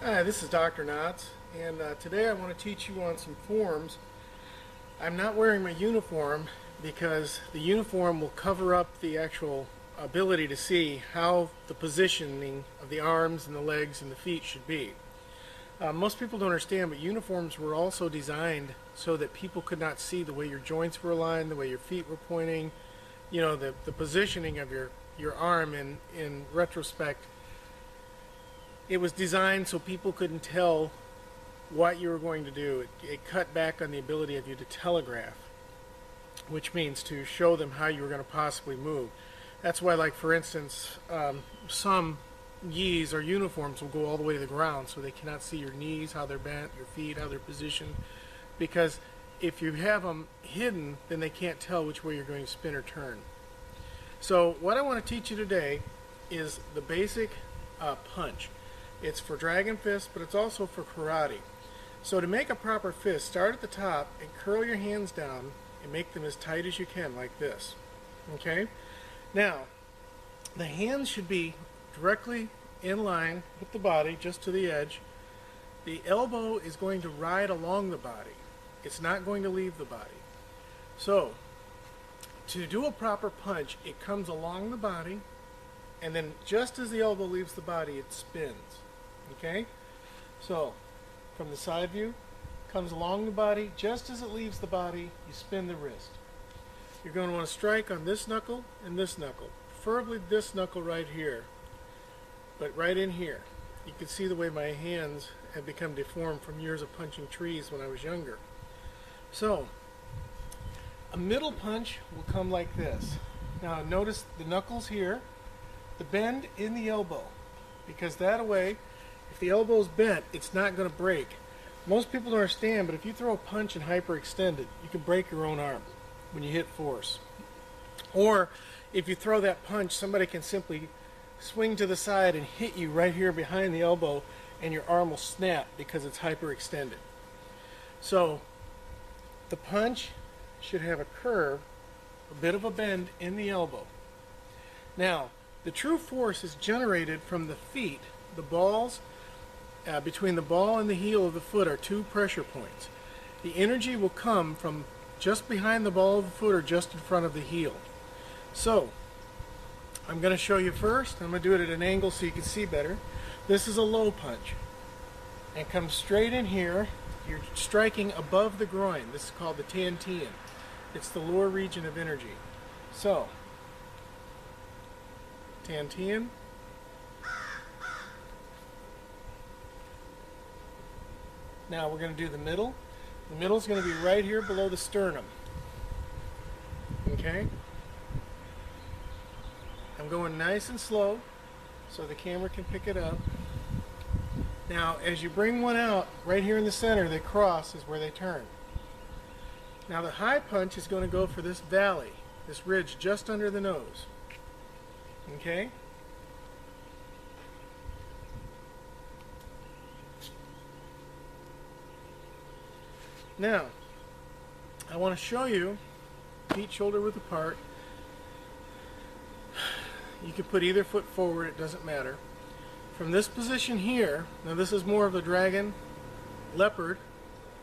Hi, this is Dr. Knotts, and today I want to teach you on some forms. I'm not wearing my uniform because the uniform will cover up the actual ability to see how the positioning of the arms and the legs and the feet should be. Most people don't understand, but uniforms were also designed so that people could not see the way your joints were aligned, the way your feet were pointing, the positioning of your arm in retrospect. It was designed so people couldn't tell what you were going to do. It cut back on the ability of you to telegraph, which means to show them how you were going to possibly move. That's why, like for instance, some gis or uniforms will go all the way to the ground so they cannot see your knees, how they're bent, your feet, how they're positioned, because if you have them hidden, then they can't tell which way you're going to spin or turn. So what I want to teach you today is the basic punch. It's for dragon fist, but it's also for karate. So to make a proper fist, start at the top and curl your hands down and make them as tight as you can, like this. Okay? Now, the hands should be directly in line with the body, just to the edge. The elbow is going to ride along the body. It's not going to leave the body. So, to do a proper punch, it comes along the body, and then just as the elbow leaves the body, it spins. Okay? So, from the side view, comes along the body. Just as it leaves the body, you spin the wrist. You're going to want to strike on this knuckle and this knuckle. Preferably this knuckle right here, but right in here. You can see the way my hands have become deformed from years of punching trees when I was younger. So, a middle punch will come like this. Now notice the knuckles here, the bend in the elbow, because that way, if the elbow is bent, it's not going to break. Most people don't understand, but if you throw a punch and hyperextend it, you can break your own arm when you hit force. Or if you throw that punch, somebody can simply swing to the side and hit you right here behind the elbow, and your arm will snap because it's hyperextended. So the punch should have a curve, a bit of a bend in the elbow. Now, the true force is generated from the feet. The balls, between the ball and the heel of the foot are two pressure points. The energy will come from just behind the ball of the foot or just in front of the heel. So, I'm going to show you first. I'm going to do it at an angle so you can see better. This is a low punch. And come straight in here. You're striking above the groin. This is called the Tantian. It's the lower region of energy. So, Tantian. Now we're going to do the middle. The middle is going to be right here below the sternum. Okay? I'm going nice and slow so the camera can pick it up. Now, as you bring one out, right here in the center, they cross is where they turn. Now the high punch is going to go for this valley, this ridge just under the nose. Okay? Now, I want to show you feet shoulder width apart. You can put either foot forward, it doesn't matter. From this position here, now this is more of a dragon, leopard.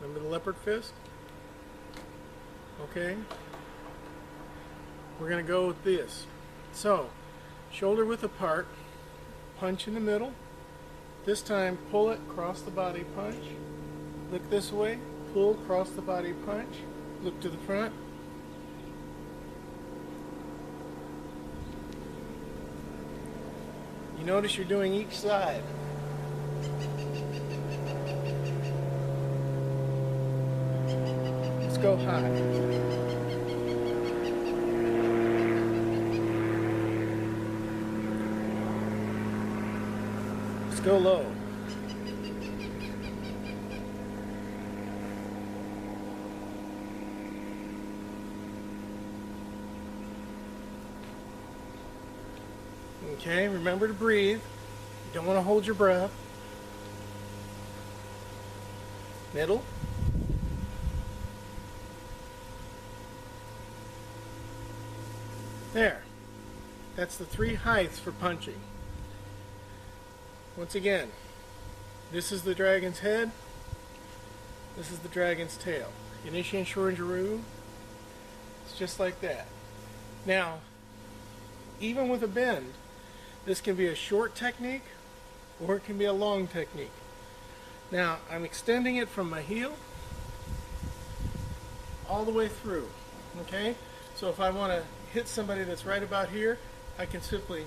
Remember the leopard fist? Okay? We're going to go with this. So, shoulder width apart, punch in the middle. This time, pull it, cross the body, punch. Look this way, pull, cross the body, punch. Look to the front. You notice you're doing each side. Let's go high. Let's go low. Okay, remember to breathe. You don't want to hold your breath. Middle. There. That's the three heights for punching. Once again, This is the dragon's head. This is the dragon's tail. Inishin Shorinjiru. It's just like that. Now, even with a bend, this can be a short technique or it can be a long technique. Now, I'm extending it from my heel all the way through. Okay? So if I want to hit somebody that's right about here, I can simply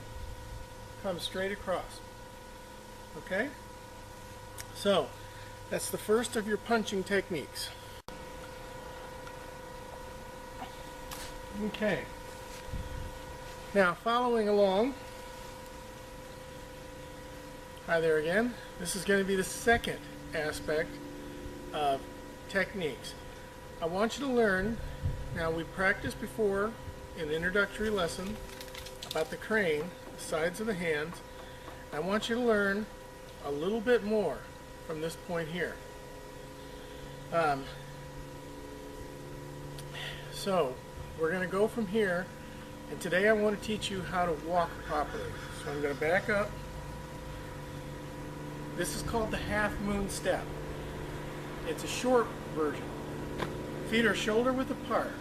come straight across. Okay? So, that's the first of your punching techniques. Okay. Now, following along, hi there again. This is going to be the second aspect of techniques. I want you to learn, now we practiced before in the introductory lesson about the crane, the sides of the hands. I want you to learn a little bit more from this point here. So we're going to go from here, and today I want to teach you how to walk properly. So I'm going to back up. This is called the half moon step. It's a short version. Feet are shoulder width apart.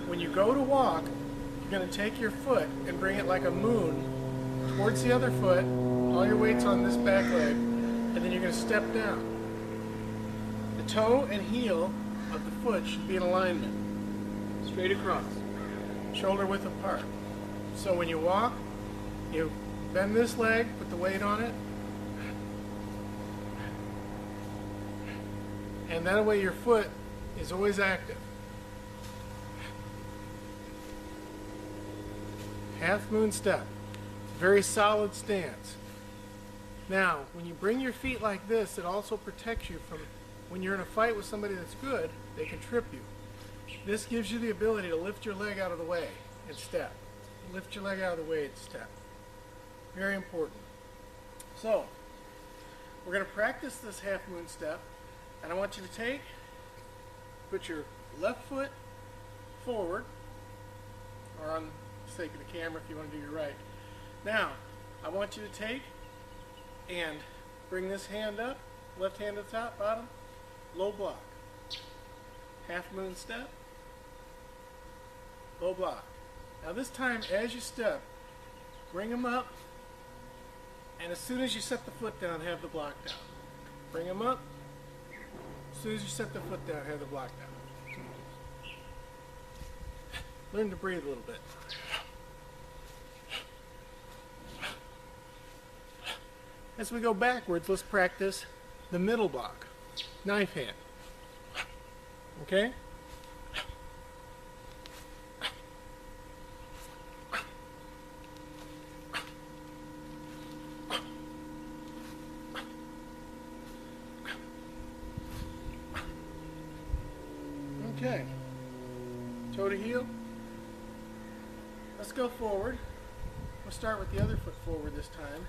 When you go to walk, you're going to take your foot and bring it like a moon towards the other foot. All your weight's on this back leg, and then you're going to step down. The toe and heel of the foot should be in alignment, straight across, shoulder width apart. So when you walk, you bend this leg, put the weight on it, and that way your foot is always active. Half moon step. It's a very solid stance. Now, when you bring your feet like this, it also protects you from, when you're in a fight with somebody that's good, they can trip you. This gives you the ability to lift your leg out of the way and step. Lift your leg out of the way and step. Very important. So, we're going to practice this half moon step, and I want you to put your left foot forward, or on the sake of the camera if you want to do your right. Now, I want you to take and bring this hand up, left hand at the top, bottom, low block. Half moon step, low block. Now this time, as you step, bring them up, and as soon as you set the foot down, have the block down. Bring them up, as soon as you set the foot down, have the block down. Learn to breathe a little bit. As we go backwards, let's practice the middle block, knife hand. Okay? Okay. Toe to heel. Let's go forward. We'll start with the other foot forward this time.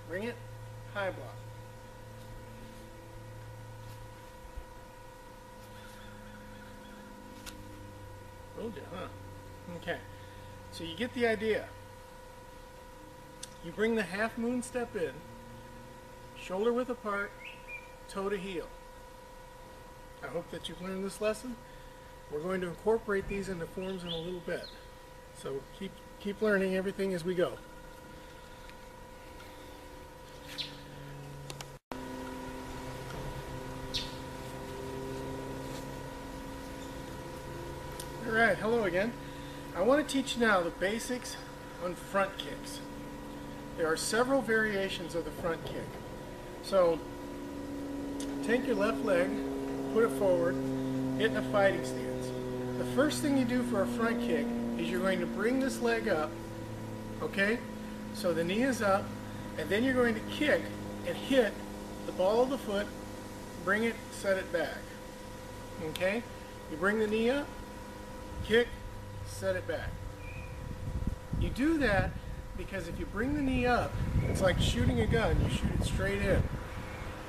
Bring it, high block. Told you, huh? Okay. So you get the idea. You bring the half moon step in, shoulder width apart, toe to heel. I hope that you've learned this lesson. We're going to incorporate these into forms in a little bit. So keep learning everything as we go. Alright, hello again. I want to teach you now the basics on front kicks. There are several variations of the front kick. So, take your left leg, put it forward, hit in a fighting stance. The first thing you do for a front kick is you're going to bring this leg up, okay? So the knee is up, and then you're going to kick and hit the ball of the foot, bring it, set it back. Okay? You bring the knee up, kick, set it back. You do that because if you bring the knee up, it's like shooting a gun. You shoot it straight in.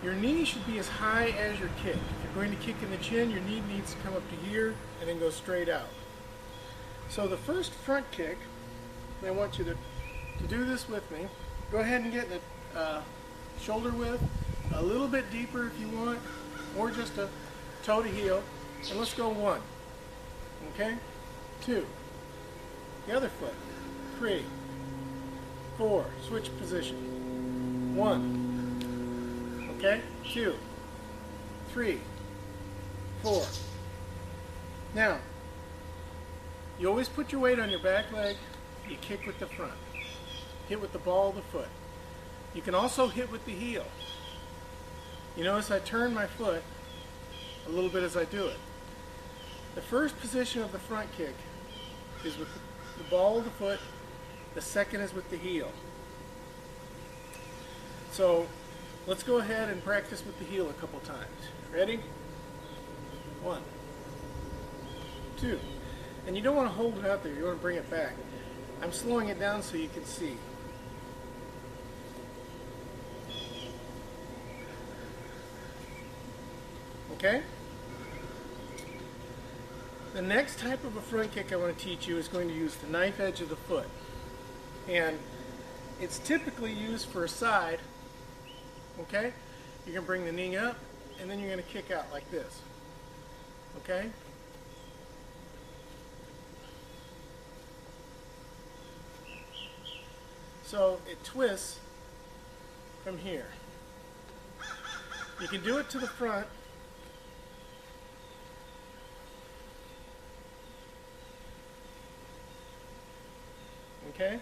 Your knee should be as high as your kick. If you're going to kick in the chin, your knee needs to come up to here and then go straight out. So the first front kick, and I want you to do this with me. Go ahead and get the shoulder width a little bit deeper if you want, or just a toe to heel. And let's go 1. Okay? 2. The other foot. 3. 4. Switch position. 1. Okay? 2. 3. 4. Now, you always put your weight on your back leg. You kick with the front. Hit with the ball of the foot. You can also hit with the heel. You notice I turn my foot a little bit as I do it. The first position of the front kick is with the ball of the foot. The second is with the heel. So let's go ahead and practice with the heel a couple times. Ready? 1, 2. And you don't want to hold it out there. You want to bring it back. I'm slowing it down so you can see. Okay? The next type of a front kick I want to teach you is going to use the knife edge of the foot. And it's typically used for a side. Okay? You're going to bring the knee up, and then you're going to kick out like this. Okay? So it twists from here. You can do it to the front. Okay?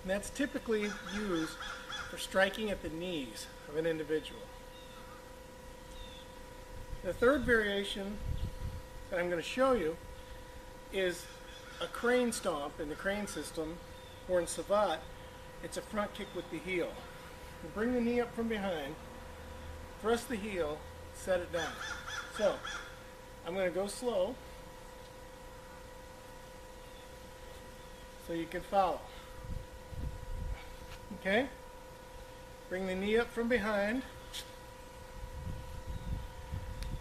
And that's typically used for striking at the knees of an individual. The third variation that I'm going to show you is a crane stomp in the crane system, or in savate, it's a front kick with the heel. You bring the knee up from behind, thrust the heel, set it down. So, I'm going to go slow so you can follow. Okay? Bring the knee up from behind,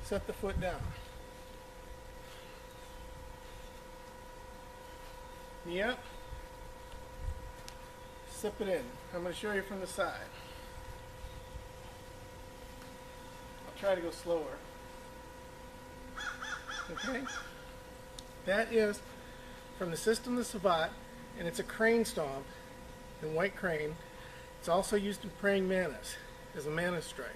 set the foot down. Knee up, slip it in. I'm going to show you from the side. I'll try to go slower. Okay? That is from the system the savate, and it's a crane stomp in white crane. It's also used in praying mantis as a mantis strike.